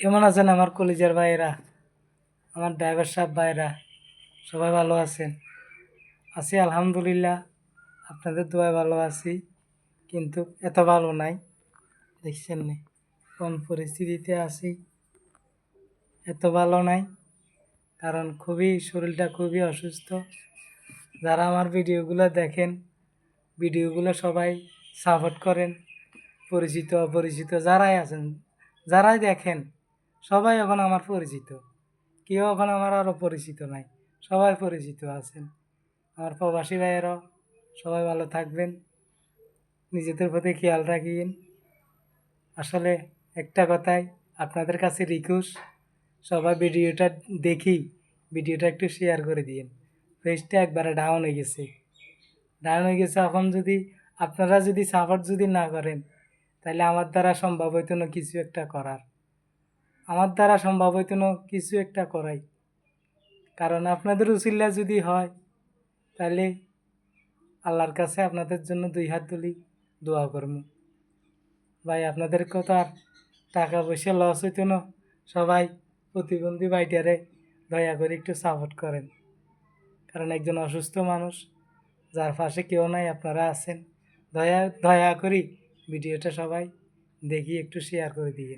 কেমন আছেন আমার কলিজার ভাইয়েরা, আমার ড্রাইভার সাহেব ভাইয়েরা? সবাই ভালো আছেন? আছি আলহামদুলিল্লাহ, আপনাদের দোয়ায় ভালো আছি। কিন্তু এত ভালো নাই, দেখছেন নি কোন পরিস্থিতিতে আছি। এত ভালো নাই কারণ শরীরটা খুবই অসুস্থ। যারা আমার ভিডিওগুলো দেখেন, ভিডিওগুলো সবাই সাপোর্ট করেন, পরিচিত অপরিচিত যারাই আছেন, যারাই দেখেন, সবাই এখন আমার পরিচিত। কেউ এখন আমার আরও পরিচিত নাই, সবাই পরিচিত আছেন। আমার প্রবাসী ভাইয়েরাও সবাই ভালো থাকবেন, নিজেদের প্রতি খেয়াল রাখিন। আসলে একটা কথাই আপনাদের কাছে রিকোয়েস্ট, সবাই ভিডিওটা দেখি ভিডিওটা একটু শেয়ার করে দিন। পেজটা একবারে ডাউন হয়ে গেছে, এখন যদি আপনারা যদি সাপোর্ট যদি না করেন, তাহলে আমার দ্বারা সম্ভব হইতো না কিছু একটা করার, কিছু একটা করাই। কারণ আপনাদের উসিলা যদি হয়, তাহলে আল্লাহর কাছে আপনাদের জন্য 2 হাত তুলি দোয়া করবো। ভাই আপনাদের তো আর টাকা পয়সা লস হইতো না। সবাই প্রতিবন্ধী ভাইটারে দয়া করে একটু সাপোর্ট করেন, কারণ একজন অসুস্থ মানুষ, যার পাশে কেউ নাই, আপনারা আছেন। দয়া দয়া করি ভিডিওটা সবাই দেখি একটু শেয়ার করে দিয়ে।